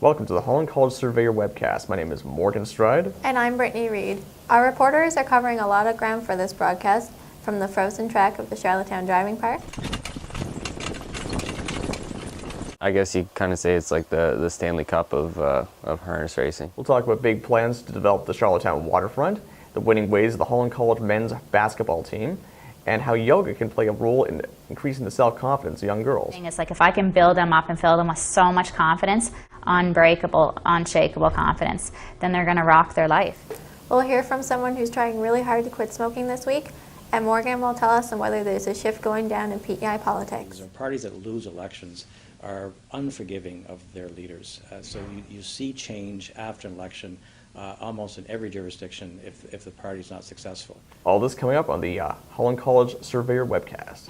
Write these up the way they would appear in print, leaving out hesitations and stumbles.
Welcome to the Holland College Surveyor Webcast. My name is Morgan Stride. And I'm Brittany Reed. Our reporters are covering a lot of ground for this broadcast, from the frozen track of the Charlottetown Driving Park. I guess you kind of say it's like the Stanley Cup of harness racing. We'll talk about big plans to develop the Charlottetown waterfront, the winning ways of the Holland College men's basketball team, and how yoga can play a role in increasing the self-confidence of young girls. It's like if I can build them up and fill them with so much confidence, unbreakable, unshakable confidence, then they're going to rock their life. We'll hear from someone who's trying really hard to quit smoking this week, and Morgan will tell us on whether there's a shift going down in PEI politics. Parties that lose elections are unforgiving of their leaders. So you see change after an election almost in every jurisdiction if the party's not successful. All this coming up on the Holland College Surveyor Webcast.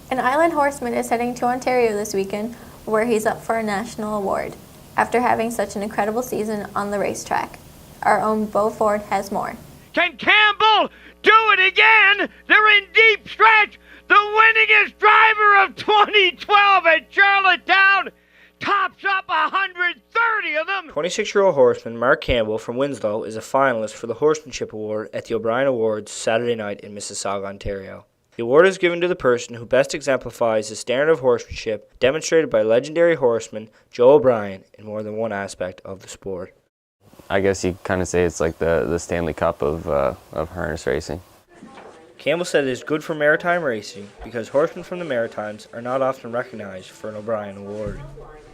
An Island horseman is heading to Ontario this weekend, where he's up for a national award, after having such an incredible season on the racetrack. Our own Beau Ford has more. Can Campbell do it again? They're in deep stretch. The winningest driver of 2012 at Charlottetown tops up 130 of them. 26-year-old horseman Mark Campbell from Winslow is a finalist for the Horsemanship Award at the O'Brien Awards Saturday night in Mississauga, Ontario. The award is given to the person who best exemplifies the standard of horsemanship demonstrated by legendary horseman Joe O'Brien in more than one aspect of the sport. I guess you kind of say it's like the Stanley Cup of harness racing. Campbell said it is good for maritime racing because horsemen from the Maritimes are not often recognized for an O'Brien Award.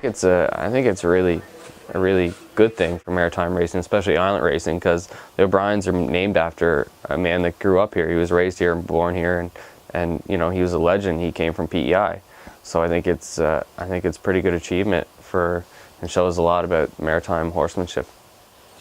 I think it's a really good thing for maritime racing, especially island racing, because the O'Briens are named after a man that grew up here. He was raised here and born here, and you know, he was a legend. He came from PEI, so I think it's pretty good achievement and shows a lot about maritime horsemanship.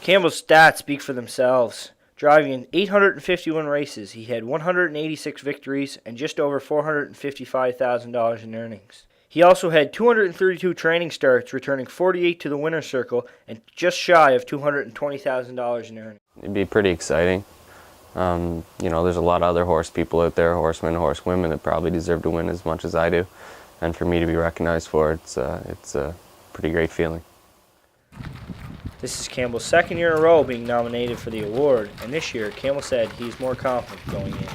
Campbell's stats speak for themselves. Driving in 851 races, he had 186 victories and just over $455,000 in earnings. He also had 232 training starts, returning 48 to the winner's circle and just shy of $220,000 in earnings. It'd be pretty exciting. You know, there's a lot of other horse people out there, horsemen, horsewomen, that probably deserve to win as much as I do, and for me to be recognized for it, it's a pretty great feeling. This is Campbell's second year in a row being nominated for the award, and this year Campbell said he's more confident going in.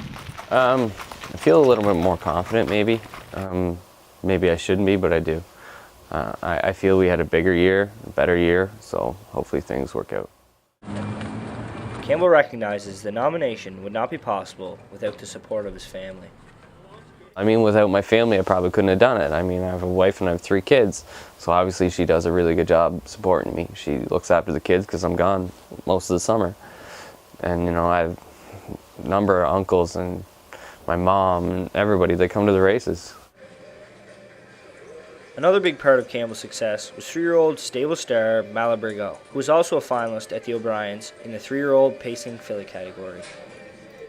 I feel a little bit more confident, maybe. Maybe I shouldn't be, but I do. I feel we had a bigger year, a better year, so hopefully things work out. Campbell recognizes the nomination would not be possible without the support of his family. I mean, without my family, I probably couldn't have done it. I mean, I have a wife and I have 3 kids, so obviously she does a really good job supporting me. She looks after the kids because I'm gone most of the summer. And, you know, I have a number of uncles and my mom and everybody that come to the races. Another big part of Campbell's success was 3-year-old stable star Malabrigo, who was also a finalist at the O'Briens in the 3-year-old pacing filly category.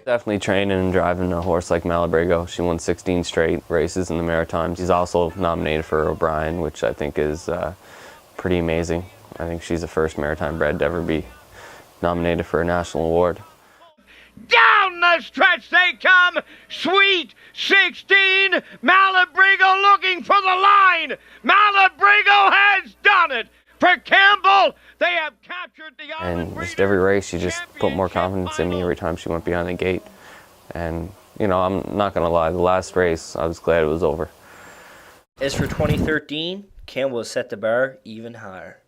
Definitely training and driving a horse like Malabrigo. She won 16 straight races in the Maritimes. She's also nominated for O'Brien, which I think is pretty amazing. I think she's the first maritime bred to ever be nominated for a national award. Down the stretch they come. Sweet 16. Malabrigo looking for the line. Malabrigo has done it. For Campbell, they have captured the And just every race, she just put more confidence in me every time she went behind the gate. And, you know, I'm not going to lie, the last race, I was glad it was over. As for 2013, Campbell has set the bar even higher.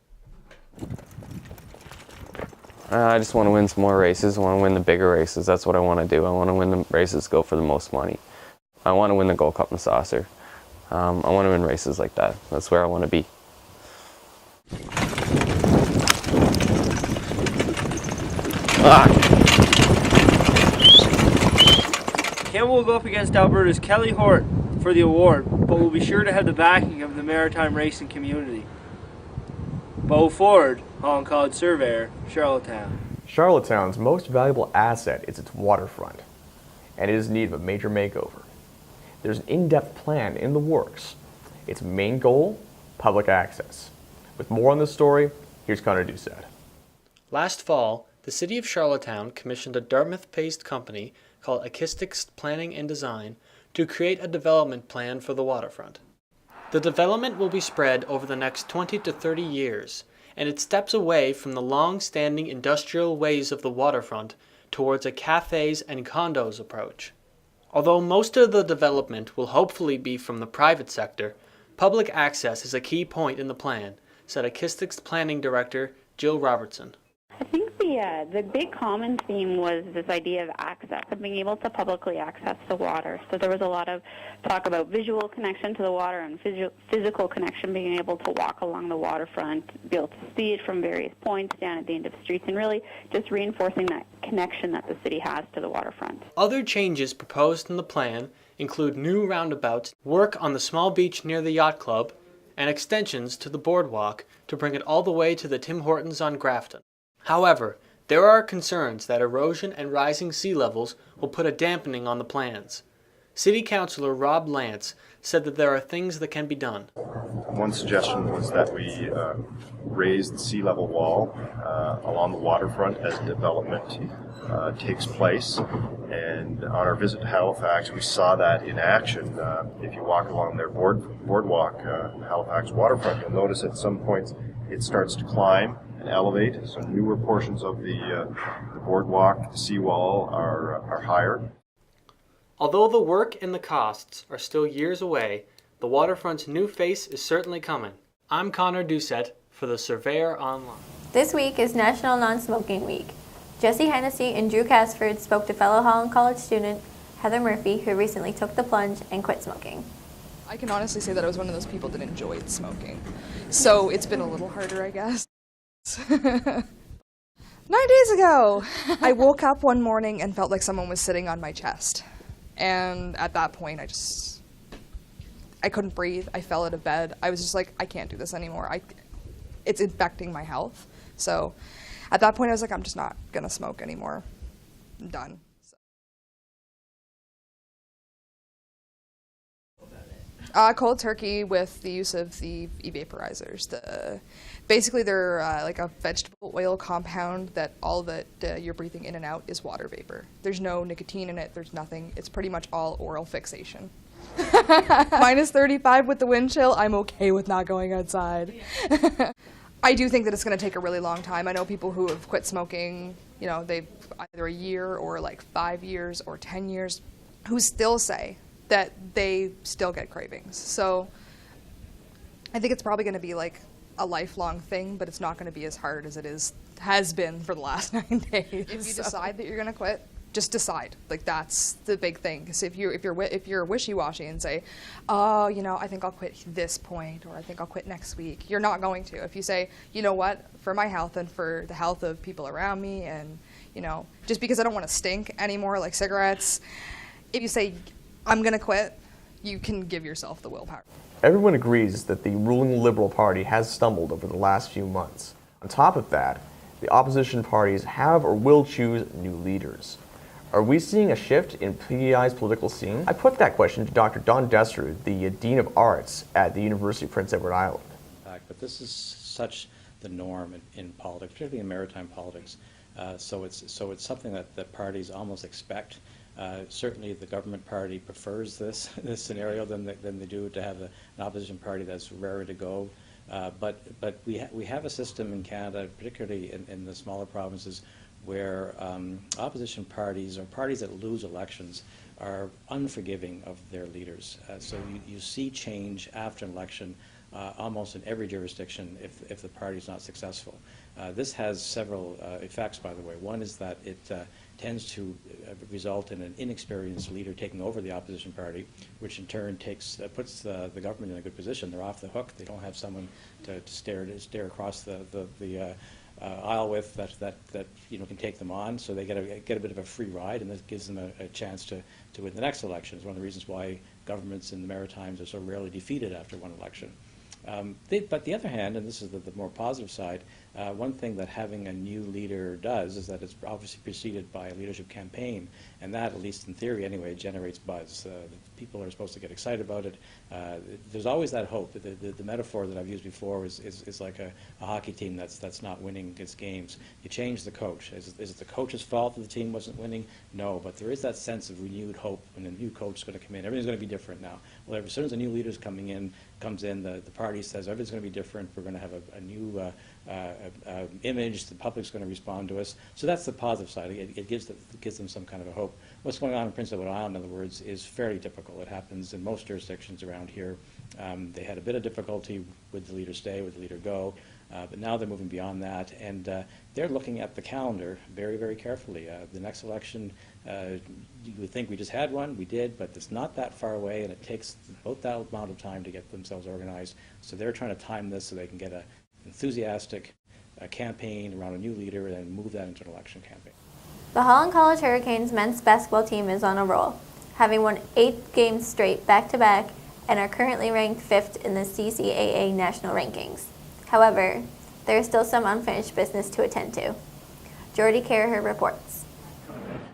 I just want to win some more races. I want to win the bigger races. That's what I want to do. I want to win the races, go for the most money. I want to win the Gold Cup and Saucer. I want to win races like that. That's where I want to be. Campbell will go up against Alberta's Kelly Hort for the award, but will be sure to have the backing of the maritime racing community. Bo Ford, Holland College Surveyor, Charlottetown. Charlottetown's most valuable asset is its waterfront, and it is in need of a major makeover. There's an in-depth plan in the works. Its main goal, public access. With more on this story, here's Connor Doucette. Last fall, the City of Charlottetown commissioned a Dartmouth-based company called Acoustics Planning and Design to create a development plan for the waterfront. The development will be spread over the next 20 to 30 years, and it steps away from the long-standing industrial ways of the waterfront towards a cafes and condos approach. Although most of the development will hopefully be from the private sector, public access is a key point in the plan, said Acoustics Planning Director Jill Robertson. I think the big common theme was this idea of access, of being able to publicly access the water. So there was a lot of talk about visual connection to the water and physical connection, being able to walk along the waterfront, be able to see it from various points down at the end of the streets, and really just reinforcing that connection that the city has to the waterfront. Other changes proposed in the plan include new roundabouts, work on the small beach near the yacht club, and extensions to the boardwalk to bring it all the way to the Tim Hortons on Grafton. However, there are concerns that erosion and rising sea levels will put a dampening on the plans. City Councilor Rob Lance said that there are things that can be done. One suggestion was that we raise the sea level wall along the waterfront as development takes place. And on our visit to Halifax, we saw that in action. If you walk along their boardwalk, Halifax waterfront, you'll notice at some points it starts to climb and elevate. So newer portions of the boardwalk, the seawall are higher. Although the work and the costs are still years away, the waterfront's new face is certainly coming. I'm Connor Doucette for the Surveyor Online. This week is National Non-Smoking Week. Jesse Hennessy and Drew Casford spoke to fellow Holland College student Heather Murphy, who recently took the plunge and quit smoking. I can honestly say that I was one of those people that enjoyed smoking. So it's been a little harder, I guess. 9 days ago, I woke up one morning and felt like someone was sitting on my chest. And at that point, I couldn't breathe. I fell out of bed. I was just like, I can't do this anymore. It's infecting my health. So at that point, I was like, I'm just not going to smoke anymore. I'm done. Cold turkey with the use of the e-vaporizers. Basically, they're like a vegetable oil compound that all that you're breathing in and out is water vapor. There's no nicotine in it. There's nothing. It's pretty much all oral fixation. Minus 35 with the wind chill. I'm okay with not going outside. I do think that it's going to take a really long time. I know people who have quit smoking, you know, they've either a year or like 5 years or 10 years, who still say that they still get cravings. So I think it's probably going to be like a lifelong thing, but it's not going to be as hard as it has been for the last 9 days. If you decide that you're going to quit, just decide. Like, that's the big thing. Because if you're wishy-washy and say, oh, you know, I think I'll quit this point, or I think I'll quit next week, you're not going to. If you say, you know what, for my health and for the health of people around me, and, you know, just because I don't want to stink anymore like cigarettes, if you say, I'm going to quit, you can give yourself the willpower. Everyone agrees that the ruling Liberal Party has stumbled over the last few months. On top of that, the opposition parties have or will choose new leaders. Are we seeing a shift in PEI's political scene? I put that question to Dr. Don Desterud, the Dean of Arts at the University of Prince Edward Island. But this is such the norm in politics, particularly in maritime politics. So it's something that parties almost expect. Certainly, the government party prefers this scenario than they do to have an opposition party that's rarer to go. But we have a system in Canada, particularly in the smaller provinces, where opposition parties or parties that lose elections are unforgiving of their leaders. So you see change after an election almost in every jurisdiction if the party is not successful. This has several effects, by the way. One is that it tends to result in an inexperienced leader taking over the opposition party, which in turn puts the government in a good position. They're off the hook. They don't have someone to stare across the aisle with that can take them on, so they get a bit of a free ride, and that gives them a chance to win the next election. It's one of the reasons why governments in the Maritimes are so rarely defeated after one election. But the other hand, and this is the more positive side, one thing that having a new leader does is that it's obviously preceded by a leadership campaign, and that, at least in theory anyway, generates buzz. People are supposed to get excited about it. There's always that hope. The metaphor that I've used before is like a hockey team that's not winning its games. You change the coach. Is it the coach's fault that the team wasn't winning? No, but there is that sense of renewed hope when a new coach is going to come in. Everything's going to be different now. Well, as soon as a new leader comes in, the party says everything's going to be different. We're going to have a new image. The public's going to respond to us. So that's the positive side. It gives them some kind of a hope. What's going on in Prince Edward Island, in other words, is fairly typical. It happens in most jurisdictions around here. They had a bit of difficulty with the leader stay, with the leader go, but now they're moving beyond that, and they're looking at the calendar very, very carefully. The next election, you would think we just had one. We did, but it's not that far away, and it takes about that amount of time to get themselves organized. So they're trying to time this so they can get an enthusiastic campaign around a new leader and then move that into an election campaign. The Holland College Hurricanes men's basketball team is on a roll, having won 8 games straight back-to-back and are currently ranked 5th in the CCAA national rankings. However, there is still some unfinished business to attend to. Jordy Caraher reports.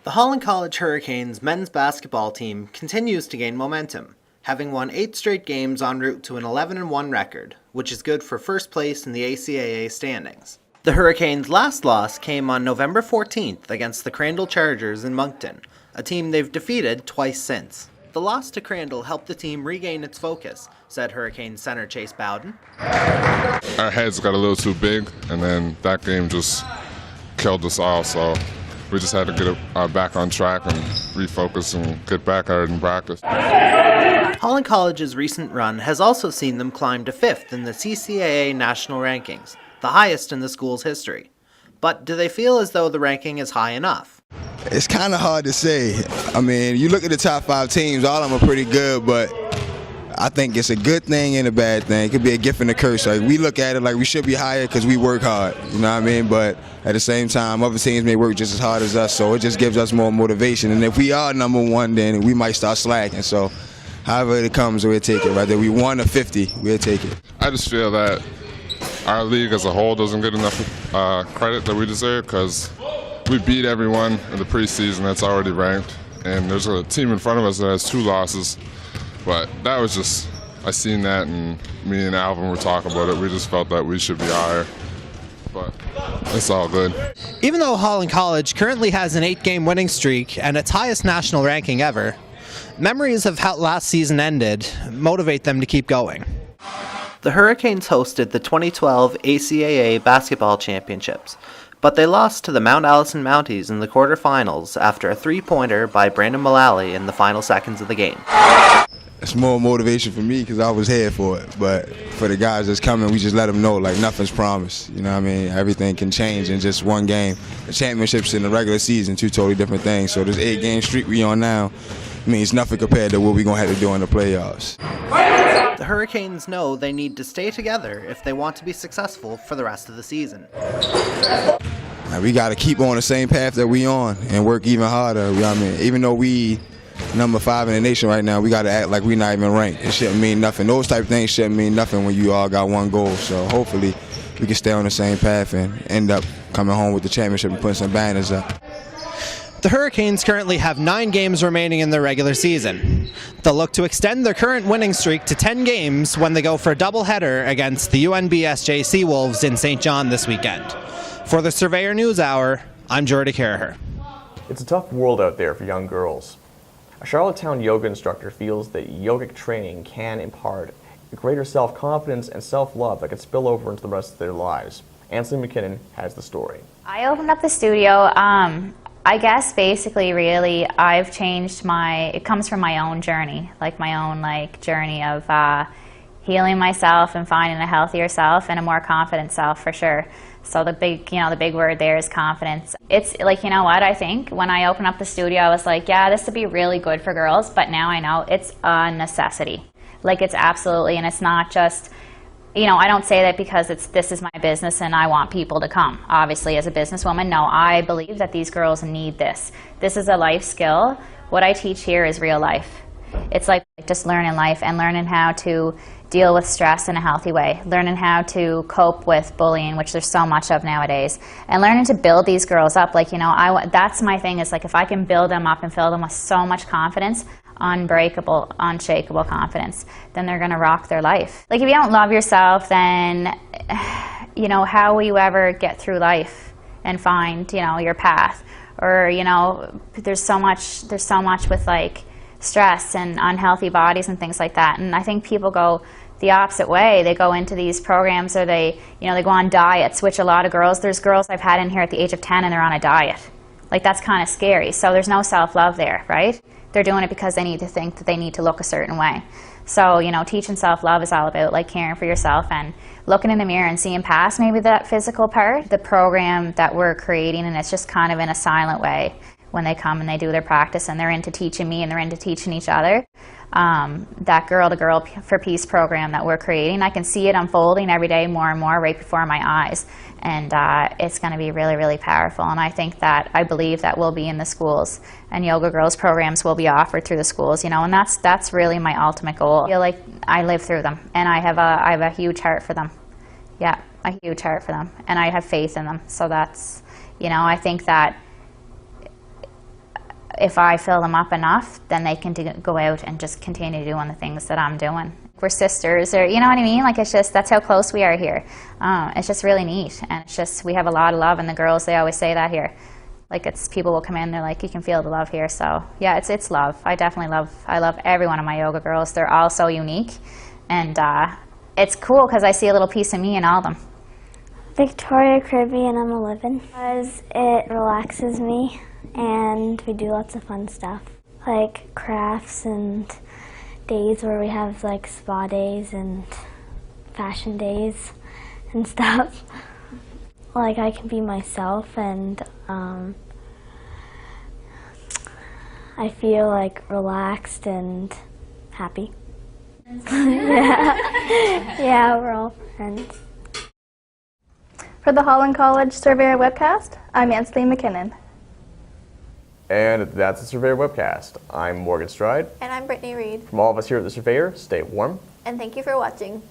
The Holland College Hurricanes men's basketball team continues to gain momentum, having won 8 straight games en route to an 11-1 record, which is good for first place in the ACAA standings. The Hurricanes' last loss came on November 14th against the Crandall Chargers in Moncton, a team they've defeated twice since. The loss to Crandall helped the team regain its focus, said Hurricanes center Chase Bowden. Our heads got a little too big, and then that game just killed us all, so we just had to get back on track and refocus and get back at it in practice. Holland College's recent run has also seen them climb to 5th in the CCAA national rankings, the highest in the school's history. But do they feel as though the ranking is high enough? It's kind of hard to say. I mean, you look at the top 5 teams, all of them are pretty good, but I think it's a good thing and a bad thing. It could be a gift and a curse. Like, we look at it like we should be higher because we work hard, you know what I mean? But at the same time, other teams may work just as hard as us, so it just gives us more motivation. And if we are number 1, then we might start slacking. So however it comes, we'll take it. Whether we 1 or 50, we'll take it. I just feel that our league as a whole doesn't get enough credit that we deserve because we beat everyone in the preseason that's already ranked, and there's a team in front of us that has 2 losses. But that was just, I seen that, and me and Alvin were talking about it. We just felt that we should be higher, but it's all good. Even though Holland College currently has an 8-game winning streak and its highest national ranking ever, memories of how last season ended motivate them to keep going. The Hurricanes hosted the 2012 ACAA Basketball Championships, but they lost to the Mount Allison Mounties in the quarterfinals after a 3-pointer by Brandon Mullally in the final seconds of the game. It's more motivation for me because I was here for it, but for the guys that's coming, we just let them know, like, nothing's promised. You know what I mean? Everything can change in just one game. The championships in the regular season, 2 totally different things. So this 8-game streak we on now means nothing compared to what we're going to have to do in the playoffs. The Hurricanes know they need to stay together if they want to be successful for the rest of the season. Now, we got to keep on the same path that we on and work even harder. You know what I mean? Even though we number 5 in the nation right now, we got to act like we're not even ranked. It shouldn't mean nothing. Those type of things shouldn't mean nothing when you all got one goal. So hopefully we can stay on the same path and end up coming home with the championship and putting some banners up. The Hurricanes currently have 9 games remaining in their regular season. They'll look to extend their current winning streak to 10 games when they go for a doubleheader against the UNBSJ Seawolves in St. John this weekend. For the Surveyor News Hour, I'm Jordy Caraher. It's a tough world out there for young girls. A Charlottetown yoga instructor feels that yogic training can impart a greater self-confidence and self-love that can spill over into the rest of their lives. Ansley McKinnon has the story. I opened up the studio. I guess basically really I've changed it comes from my own journey, like my own journey of healing myself and finding a healthier self and a more confident self for sure. So the big word there is confidence. It's like, you know what, I think when I opened up the studio I was like, yeah, this would be really good for girls, but now I know it's a necessity. Like, it's absolutely, and it's not just I don't say that because this is my business and I want people to come. Obviously, as a businesswoman, no, I believe that these girls need this. This is a life skill. What I teach here is real life. It's like just learning life and learning how to deal with stress in a healthy way, learning how to cope with bullying, which there's so much of nowadays, and learning to build these girls up. Like, that's my thing, is like if I can build them up and fill them with so much confidence, unbreakable, unshakable confidence, then they're going to rock their life. Like, if you don't love yourself, then, how will you ever get through life and find, your path? Or, there's so much with like stress and unhealthy bodies and things like that. And I think people go the opposite way. They go into these programs, or they go on diets, which a lot of girls, there's girls I've had in here at the age of 10 and they're on a diet. Like, that's kind of scary. So there's no self-love there, right? They're doing it because they need to think that they need to look a certain way. So, teaching self-love is all about like caring for yourself and looking in the mirror and seeing past maybe that physical part. The program that we're creating, and it's just kind of in a silent way, when they come and they do their practice and they're into teaching me and they're into teaching each other. That Girl to Girl for Peace program that we're creating, I can see it unfolding every day more and more right before my eyes. And it's going to be really, really powerful. And I believe that will be in the schools, and Yoga Girls programs will be offered through the schools, and that's really my ultimate goal. I feel like I live through them, and I have a huge heart for them. Yeah, a huge heart for them, and I have faith in them. So that's, I think that if I fill them up enough, then they can go out and just continue doing the things that I'm doing. We're sisters, or you know what I mean? Like, it's just, that's how close we are here. It's just really neat, and it's just, we have a lot of love, and the girls, they always say that here. Like, it's, people will come in, they're like, you can feel the love here. So yeah, it's love. I love every one of my yoga girls. They're all so unique, and it's cool because I see a little piece of me in all of them. Victoria Kirby, and I'm 11. Because it relaxes me, and we do lots of fun stuff, like crafts and days where we have like spa days and fashion days and stuff. Like, I can be myself, and I feel like relaxed and happy. Yeah, we're all friends. For the Holland College Surveyor Webcast, I'm Ansley McKinnon. And that's the Surveyor Webcast. I'm Morgan Stride. And I'm Brittany Reed. From all of us here at the Surveyor, stay warm. And thank you for watching.